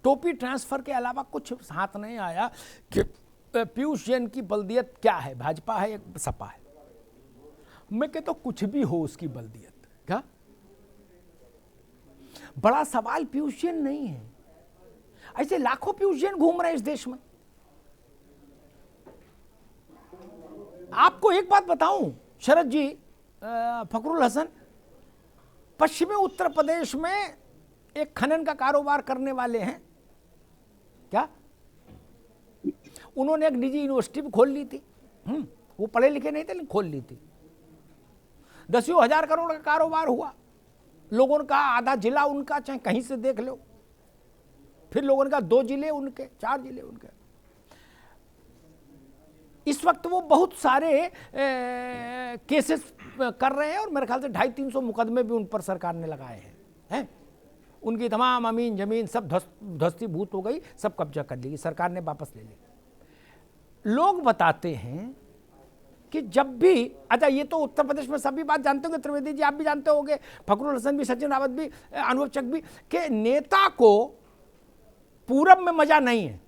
टोपी ट्रांसफर के अलावा कुछ हाथ नहीं आया कि पीयूष जैन की बल्दियत क्या है, भाजपा है या सपा है। मैं कहता हूं कुछ भी हो उसकी बल्दियत, क्या बड़ा सवाल पीयूष जैन नहीं है। ऐसे लाखों पीयूष जैन घूम रहे हैं इस देश में। आपको एक बात बताऊं शरद जी, फखरुल हसन, पश्चिमी उत्तर प्रदेश में एक खनन का कारोबार करने वाले हैं क्या, उन्होंने एक निजी यूनिवर्सिटी भी खोल ली थी। वो पढ़े लिखे नहीं थे लेकिन खोल ली थी। 10,000 करोड़ का कारोबार हुआ। लोगों ने कहा आधा जिला उनका, चाहे कहीं से देख लो। फिर लोगों ने कहा 2 जिले उनके, 4 जिले उनके। इस वक्त वो बहुत सारे केसेस कर रहे हैं और मेरे ख्याल से 250-300 मुकदमे भी उन पर सरकार ने लगाए हैं। उनकी तमाम अमीन जमीन सब ध्वस्तीभूत हो गई, सब कब्जा कर ली, सरकार ने वापस ले ली। लोग बताते हैं कि जब भी, अच्छा ये तो उत्तर प्रदेश में सभी बात जानते होंगे, त्रिवेदी जी आप भी जानते होंगे, फखरुल हसन भी, सचिन रावत भी, अनुभव चक भी, कि नेता को पूरब में मजा नहीं है।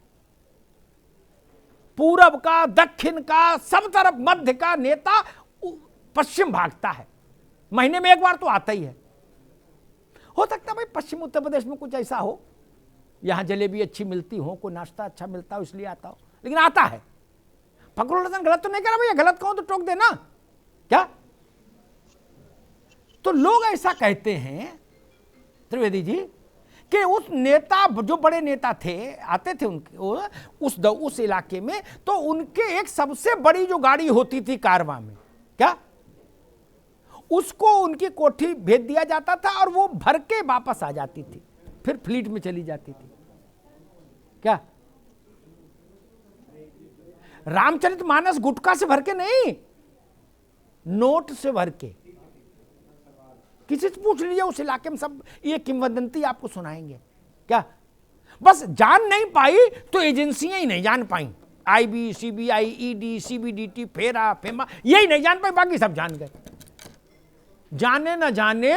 पूरब का, दक्षिण का, सब तरफ मध्य का नेता पश्चिम भागता है। महीने में एक बार तो आता ही है। हो सकता है भाई पश्चिम उत्तर प्रदेश में कुछ ऐसा हो, यहां जलेबी अच्छी मिलती हो, कोई नाश्ता अच्छा मिलता हो इसलिए आता हो, लेकिन आता है। फखरुल हसन गलत तो नहीं कह रहा भैया, गलत कहो तो टोक देना क्या। तो लोग ऐसा कहते हैं त्रिवेदी जी कि उस नेता, जो बड़े नेता थे, आते थे उनके उस इलाके में, तो उनके एक सबसे बड़ी जो गाड़ी होती थी कारवां में, क्या उसको उनकी कोठी भेज दिया जाता था और वो भर के वापस आ जाती थी, फिर फ्लीट में चली जाती थी। क्या रामचरितमानस गुटखा से भर के नहीं, नोट से भर के। किसी से पूछ लीजिए उस इलाके में, सब ये किंवदंती आपको सुनाएंगे। क्या बस जान नहीं पाई तो एजेंसियां ही नहीं जान पाई, IB, CBI, ED, CBDT, फेरा, फेमा, यही नहीं जान पाई, बाकी सब जान गए। जाने न जाने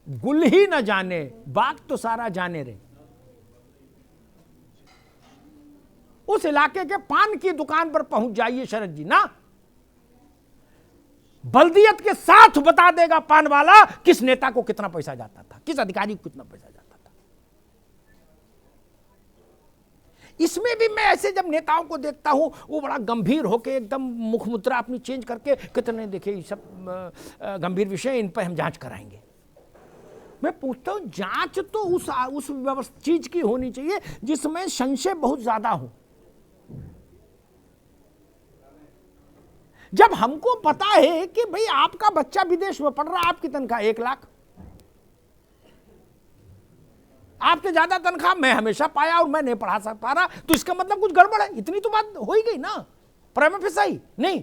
गुल ही न जाने, बाग तो सारा जाने रे। उस इलाके के पान की दुकान पर पहुंच जाइए शरद जी ना, बल्दियत के साथ बता देगा पान वाला किस नेता को कितना पैसा जाता था, किस अधिकारी को कितना पैसा जाता था। इसमें भी मैं ऐसे जब नेताओं को देखता हूं, वो बड़ा गंभीर होकर एकदम मुख मुद्रा अपनी चेंज करके कितने, देखिए ये सब गंभीर विषय, इन पर हम जांच कराएंगे। मैं पूछता हूं जांच तो उस व्यवस्था चीज की होनी चाहिए जिसमें संशय बहुत ज्यादा हो। जब हमको पता है कि भाई आपका बच्चा विदेश में पढ़ रहा है, आपकी तनख्वाह 1 लाख, आपसे ज्यादा तनख्वाह मैं हमेशा पाया और मैं नहीं पढ़ा पा रहा, तो इसका मतलब कुछ गड़बड़ है। इतनी तो बात हो ही गई ना, प्राइमा फेसाई नहीं।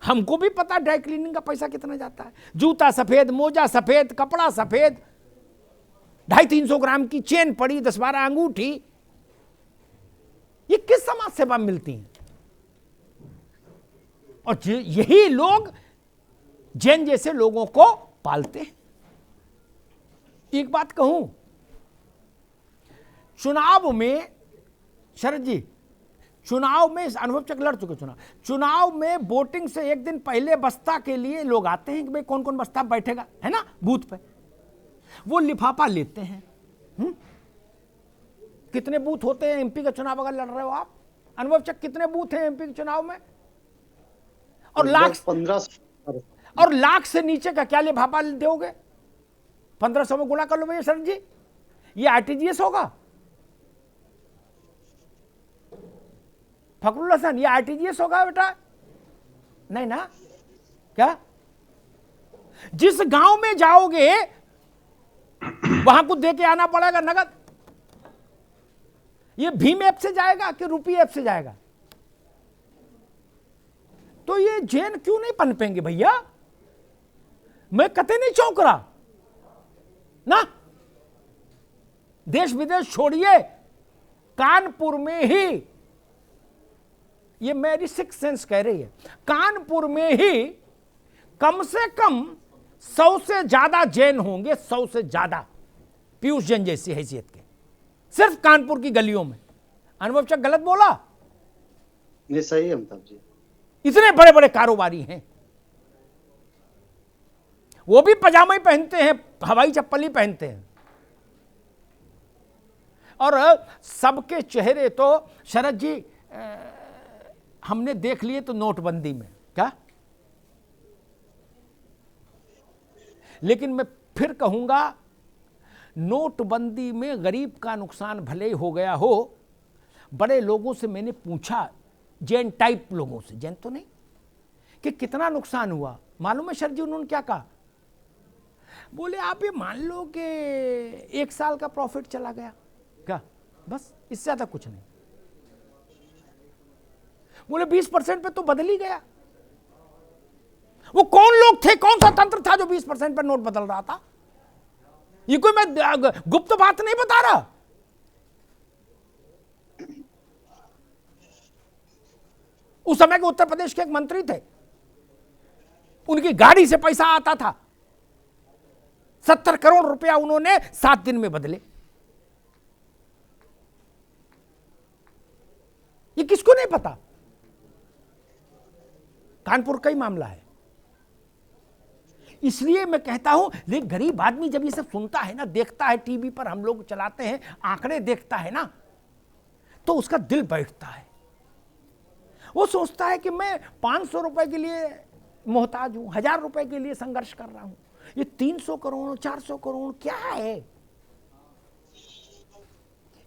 हमको भी पता ड्राई क्लीनिंग का पैसा कितना जाता है, जूता सफेद, मोजा सफेद, कपड़ा सफेद, 250-300 ग्राम की चेन पड़ी, 10-12 अंगूठी, ये किस समाज सेवा मिलती है। और यही लोग जैन जैसे लोगों को पालते हैं। एक बात कहूं, चुनाव में शरद जी, चुनाव में अनुभव चक लड़ चुके, चुनाव में वोटिंग से एक दिन पहले बस्ता के लिए लोग आते हैं कि भाई कौन कौन बस्ता बैठेगा, है ना, बूथ पे। वो लिफाफा लेते हैं। कितने बूथ होते हैं एमपी का चुनाव अगर लड़ रहे हो आप, अनुभव चक कितने बूथ हैं एमपी के चुनाव में? और लाख 15, और लाख से नीचे का क्या लिफाफा दोगे? 1500 में गुणा कर लो भैया शरद जी, ये आरटीजीएस होगा? फखरुल हसन, ये आरटीजीएस होगा बेटा? नहीं ना। क्या जिस गांव में जाओगे वहां को दे के आना पड़ेगा नगद? ये भीम ऐप से जाएगा कि रुपी ऐप से जाएगा? तो ये जैन क्यों नहीं पनपेंगे भैया? मैं कतई नहीं चौंक रहा ना। देश विदेश छोड़िए, कानपुर में ही, ये मेरी सिक्स सेंस कह रही है, कानपुर में ही कम से कम 100 से ज्यादा जैन होंगे, 100 से ज्यादा पीयूष जैन जैसी हैसियत के, सिर्फ कानपुर की गलियों में। अनुभव चक गलत बोला? ये सही है अमिताभ जी। इतने बड़े बड़े कारोबारी हैं, वो भी पजामा ही पहनते हैं, हवाई चप्पल ही पहनते हैं। और सबके चेहरे तो शरद जी हमने देख लिए तो नोटबंदी में, क्या? लेकिन मैं फिर कहूंगा, नोटबंदी में गरीब का नुकसान भले ही हो गया हो। बड़े लोगों से मैंने पूछा, जैन टाइप लोगों से, जैन तो नहीं, कि कितना नुकसान हुआ। मालूम है शरद जी उन्होंने क्या कहा? बोले आप ये मान लो कि 1 साल का प्रॉफिट चला गया, क्या? बस, इससे ज्यादा कुछ नहीं। बोले 20% पे तो बदल ही गया। वो कौन लोग थे, कौन सा तंत्र था जो 20% पर नोट बदल रहा था? ये कोई मैं गुप्त बात नहीं बता रहा। उस समय के उत्तर प्रदेश के एक मंत्री थे, उनकी गाड़ी से पैसा आता था। 70 करोड़ रुपया उन्होंने 7 दिन में बदले। ये किसको नहीं पता? कानपुर का ही मामला है। इसलिए मैं कहता हूं, लेकिन गरीब आदमी जब ये सब सुनता है ना, देखता है, टीवी पर हम लोग चलाते हैं, आंकड़े देखता है ना, तो उसका दिल बैठता है। वो सोचता है कि मैं 500 रुपए के लिए मोहताज हूं, 1000 रुपए के लिए संघर्ष कर रहा हूं। ये 300 करोड़ 400 करोड़ क्या है?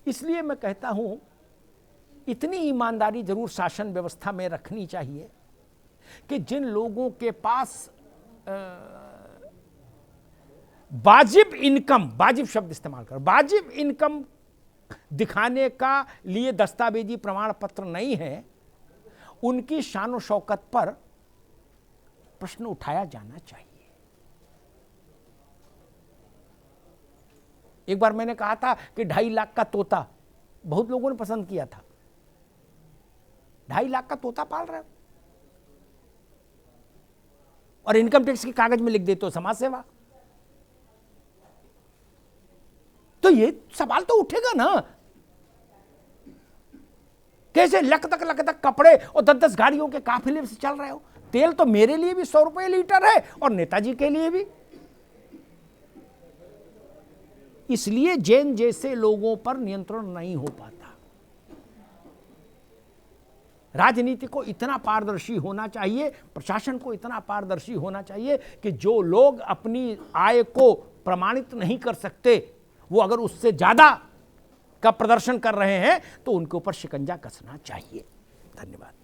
इसलिए मैं कहता हूं, इतनी ईमानदारी जरूर शासन व्यवस्था में रखनी चाहिए कि जिन लोगों के पास वाजिब इनकम, वाजिब शब्द इस्तेमाल कर, वाजिब इनकम दिखाने का लिए दस्तावेजी प्रमाण पत्र नहीं है, उनकी शान और शौकत पर प्रश्न उठाया जाना चाहिए। एक बार मैंने कहा था कि 2.5 लाख का तोता, बहुत लोगों ने पसंद किया था। 2.5 लाख का तोता पाल रहे हो और इनकम टैक्स के कागज में लिख देते हो समाज सेवा। तो ये सवाल तो उठेगा ना, कैसे लख तक कपड़े और 10-10 गाड़ियों के काफिले से चल रहे हो? तेल तो मेरे लिए भी 100 रुपए लीटर है और नेताजी के लिए भी। इसलिए जैन जैसे लोगों पर नियंत्रण नहीं हो पाता। राजनीति को इतना पारदर्शी होना चाहिए, प्रशासन को इतना पारदर्शी होना चाहिए कि जो लोग अपनी आय को प्रमाणित नहीं कर सकते, वो अगर उससे ज्यादा का प्रदर्शन कर रहे हैं तो उनके ऊपर शिकंजा कसना चाहिए। धन्यवाद।